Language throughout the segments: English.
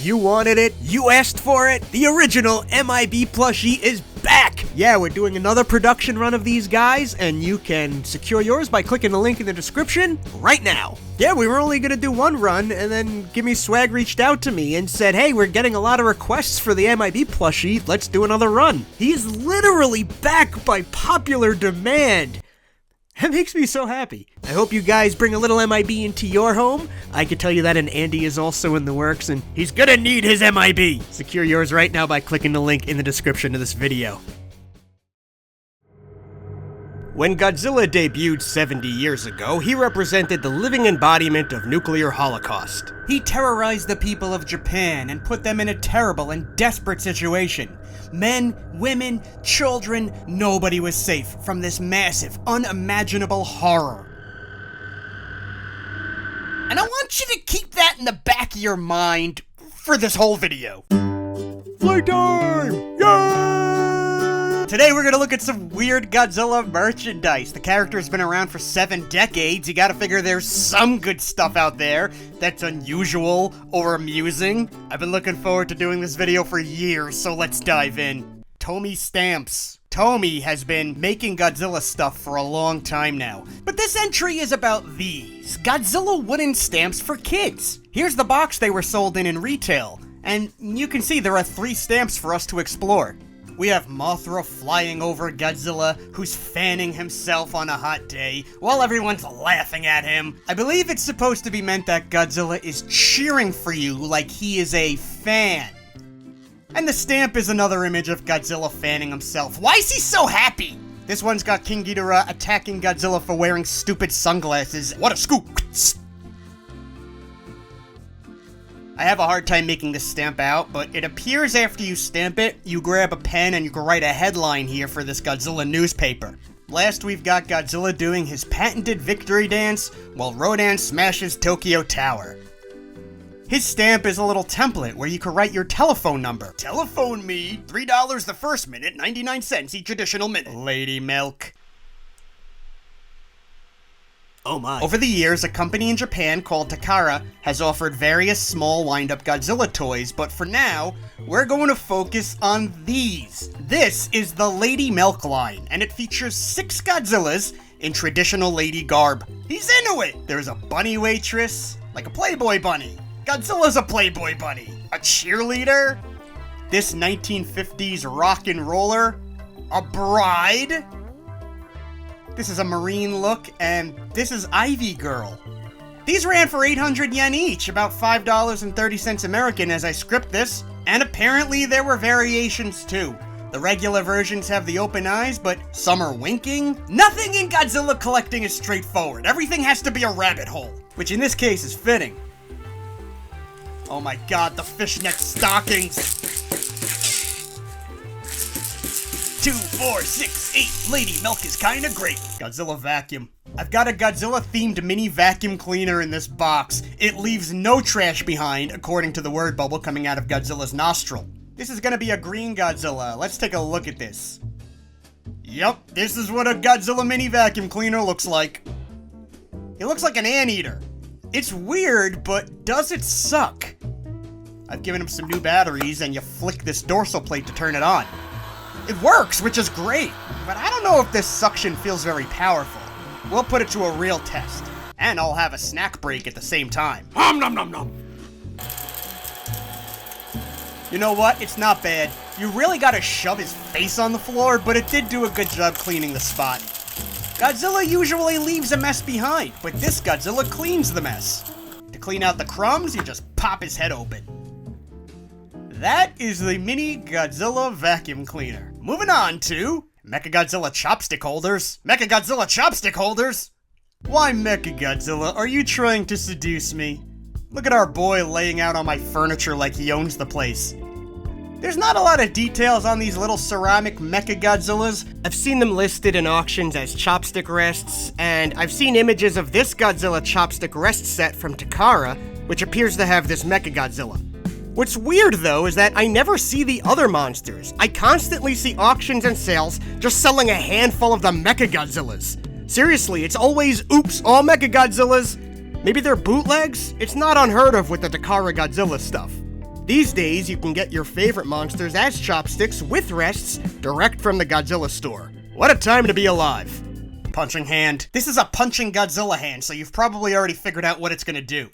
You wanted it, you asked for it, the original MIB plushie is back! Yeah, we're doing another production run of these guys, and you can secure yours by clicking the link in the description right now. Yeah, we were only gonna do one run, and then Gimme Swag reached out to me and said, hey, we're getting a lot of requests for the MIB plushie, let's do another run. He is literally back by popular demand. That makes me so happy. I hope you guys bring a little MIB into your home. I can tell you that an Andy is also in the works, and he's gonna need his MIB. Secure yours right now by clicking the link in the description of this video. When Godzilla debuted 70 years ago, he represented the living embodiment of nuclear holocaust. He terrorized the people of Japan and put them in a terrible and desperate situation. Men, women, children, nobody was safe from this massive, unimaginable horror. And I want you to keep that in the back of your mind for this whole video. Playtime! Yay! Today we're gonna look at some weird Godzilla merchandise. The character's been around for 7 decades. You gotta figure there's some good stuff out there that's unusual or amusing. I've been looking forward to doing this video for years, so let's dive in. Tomy Stamps. Tomy has been making Godzilla stuff for a long time now. But this entry is about these Godzilla wooden stamps for kids. Here's the box they were sold in retail. And you can see there are 3 stamps for us to explore. We have Mothra flying over Godzilla, who's fanning himself on a hot day, while everyone's laughing at him. I believe it's supposed to be meant that Godzilla is cheering for you like he is a fan. And the stamp is another image of Godzilla fanning himself. Why is he so happy? This one's got King Ghidorah attacking Godzilla for wearing stupid sunglasses. What a scoop! I have a hard time making this stamp out, but it appears after you stamp it, you grab a pen and you can write a headline here for this Godzilla newspaper. Last we've got Godzilla doing his patented victory dance while Rodan smashes Tokyo Tower. His stamp is a little template where you can write your telephone number. Telephone me, $3 the first minute, 99 cents each additional minute. Lady Milk. Oh my. Over the years, a company in Japan called Takara has offered various small wind-up Godzilla toys, but for now, we're going to focus on these. This is the Lady Milk line, and it features 6 Godzillas in traditional lady garb. He's into it! There's a bunny waitress, like a Playboy bunny. Godzilla's a Playboy bunny. A cheerleader? This 1950s rock and roller? A bride? This is a marine look, and this is Ivy Girl. These ran for 800 yen each, about $5.30 American as I script this, and apparently there were variations too. The regular versions have the open eyes, but some are winking. Nothing in Godzilla collecting is straightforward. Everything has to be a rabbit hole, which in this case is fitting. Oh my god, the fishnet stockings! 2, 4, 6, 8. Lady Milk is kinda great. Godzilla vacuum. I've got a Godzilla-themed mini vacuum cleaner in this box. It leaves no trash behind, according to the word bubble coming out of Godzilla's nostril. This is gonna be a green Godzilla. Let's take a look at this. Yup, this is what a Godzilla mini vacuum cleaner looks like. It looks like an anteater. It's weird, but does it suck? I've given him some new batteries, and you flick this dorsal plate to turn it on. It works, which is great, but I don't know if this suction feels very powerful. We'll put it to a real test, and I'll have a snack break at the same time. Nom nom nom nom! You know what? It's not bad. You really gotta shove his face on the floor, but it did do a good job cleaning the spot. Godzilla usually leaves a mess behind, but this Godzilla cleans the mess. To clean out the crumbs, you just pop his head open. That is the mini Godzilla vacuum cleaner. Moving on to Mechagodzilla chopstick holders. Mechagodzilla chopstick holders? Why Mechagodzilla, are you trying to seduce me? Look at our boy laying out on my furniture like he owns the place. There's not a lot of details on these little ceramic Mechagodzillas. I've seen them listed in auctions as chopstick rests, and I've seen images of this Godzilla chopstick rest set from Takara, which appears to have this Mechagodzilla. What's weird, though, is that I never see the other monsters. I constantly see auctions and sales just selling a handful of the Mechagodzillas. Seriously, it's always, oops, all Mechagodzillas. Maybe they're bootlegs? It's not unheard of with the Takara Godzilla stuff. These days, you can get your favorite monsters as chopsticks with rests direct from the Godzilla store. What a time to be alive. Punching hand. This is a punching Godzilla hand, so you've probably already figured out what it's gonna do.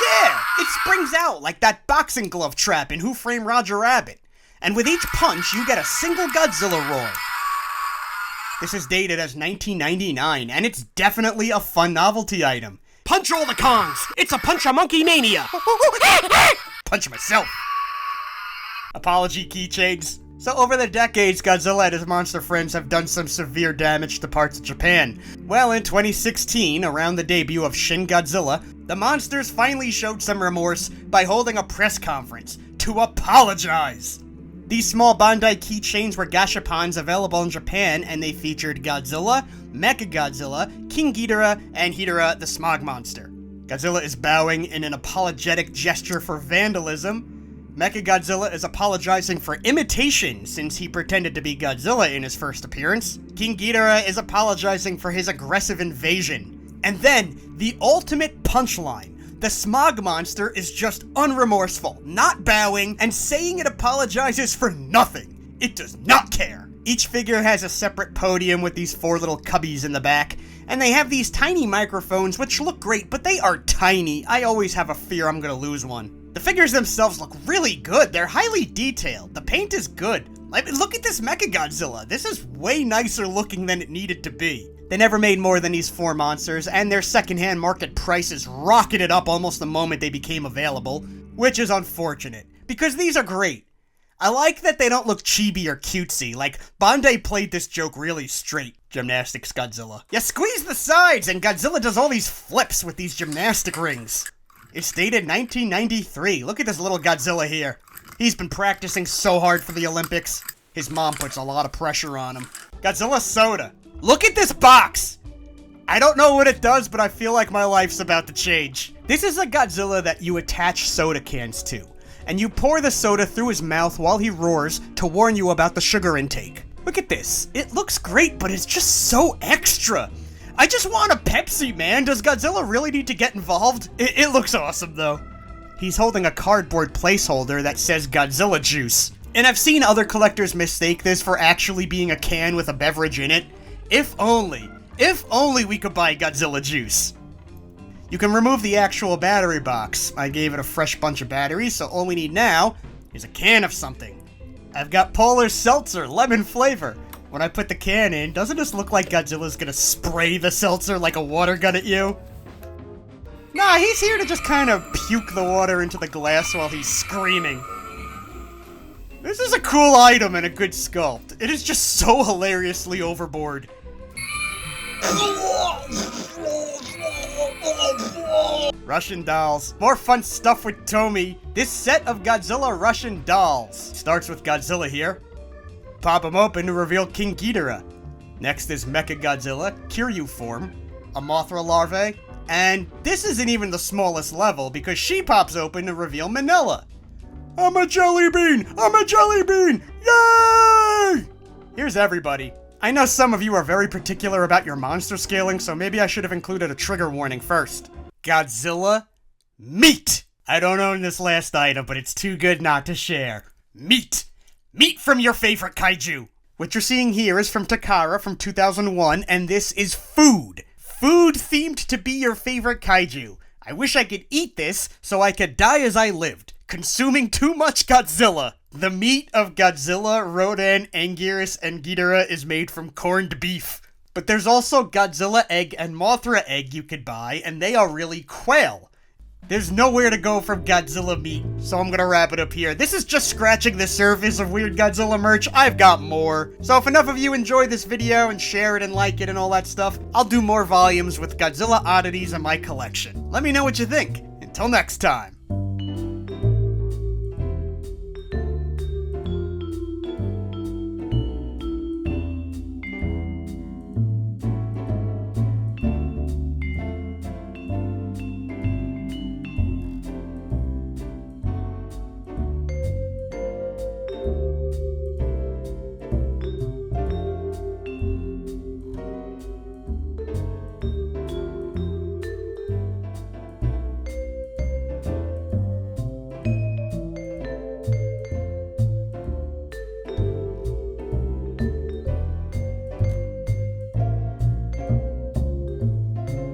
Yeah! It springs out like that boxing glove trap in Who Framed Roger Rabbit. And with each punch, you get a single Godzilla roar. This is dated as 1999, and it's definitely a fun novelty item. Punch all the Kongs! It's a punch-a-monkey mania! Punch myself. Apology, Keychains. So over the decades, Godzilla and his monster friends have done some severe damage to parts of Japan. Well, in 2016, around the debut of Shin Godzilla, the monsters finally showed some remorse by holding a press conference to apologize. These small Bandai keychains were gashapons available in Japan, and they featured Godzilla, Mecha Godzilla, King Ghidorah, and Hidorah the Smog Monster. Godzilla is bowing in an apologetic gesture for vandalism. Mechagodzilla is apologizing for imitation since he pretended to be Godzilla in his first appearance. King Ghidorah is apologizing for his aggressive invasion. And then, the ultimate punchline. The Smog Monster is just unremorseful, not bowing, and saying it apologizes for nothing. It does not care. Each figure has a separate podium with these 4 little cubbies in the back, and they have these tiny microphones which look great, but they are tiny. I always have a fear I'm gonna lose one. The figures themselves look really good. They're highly detailed. The paint is good. I mean, look at this Mechagodzilla. This is way nicer looking than it needed to be. They never made more than these 4 monsters, and their secondhand market prices rocketed up almost the moment they became available, which is unfortunate, because these are great. I like that they don't look chibi or cutesy, like Bandai played this joke really straight. Gymnastics Godzilla. You squeeze the sides, and Godzilla does all these flips with these gymnastic rings. It's dated 1993. Look at this little Godzilla here. He's been practicing so hard for the Olympics. His mom puts a lot of pressure on him. Godzilla Soda. Look at this box! I don't know what it does, but I feel like my life's about to change. This is a Godzilla that you attach soda cans to, and you pour the soda through his mouth while he roars to warn you about the sugar intake. Look at this. It looks great, but it's just so extra. I just want a Pepsi, man. Does Godzilla really need to get involved? It looks awesome, though. He's holding a cardboard placeholder that says Godzilla Juice. And I've seen other collectors mistake this for actually being a can with a beverage in it. If only we could buy Godzilla Juice. You can remove the actual battery box. I gave it a fresh bunch of batteries, so all we need now is a can of something. I've got Polar Seltzer, lemon flavor. When I put the can in, doesn't this look like Godzilla's gonna spray the seltzer like a water gun at you? Nah, he's here to just kind of puke the water into the glass while he's screaming. This is a cool item and a good sculpt. It is just so hilariously overboard. Russian dolls. More fun stuff with Tomy. This set of Godzilla Russian dolls starts with Godzilla here. Pop him open to reveal King Ghidorah. Next is Mecha Godzilla, Kiryu form, a Mothra larvae, and this isn't even the smallest level because she pops open to reveal Manila. I'm a jelly bean! I'm a jelly bean! Yay! Here's everybody. I know some of you are very particular about your monster scaling, so maybe I should have included a trigger warning first. Godzilla Meat! I don't own this last item, but it's too good not to share. Meat! Meat from your favorite kaiju! What you're seeing here is from Takara from 2001, and this is food. Food themed to be your favorite kaiju. I wish I could eat this so I could die as I lived, consuming too much Godzilla. The meat of Godzilla, Rodan, Anguirus, and Ghidorah is made from corned beef. But there's also Godzilla egg and Mothra egg you could buy, and they are really quail. There's nowhere to go from Godzilla Meat, so I'm gonna wrap it up here. This is just scratching the surface of weird Godzilla merch. I've got more. So if enough of you enjoy this video and share it and like it and all that stuff, I'll do more volumes with Godzilla oddities in my collection. Let me know what you think. Until next time.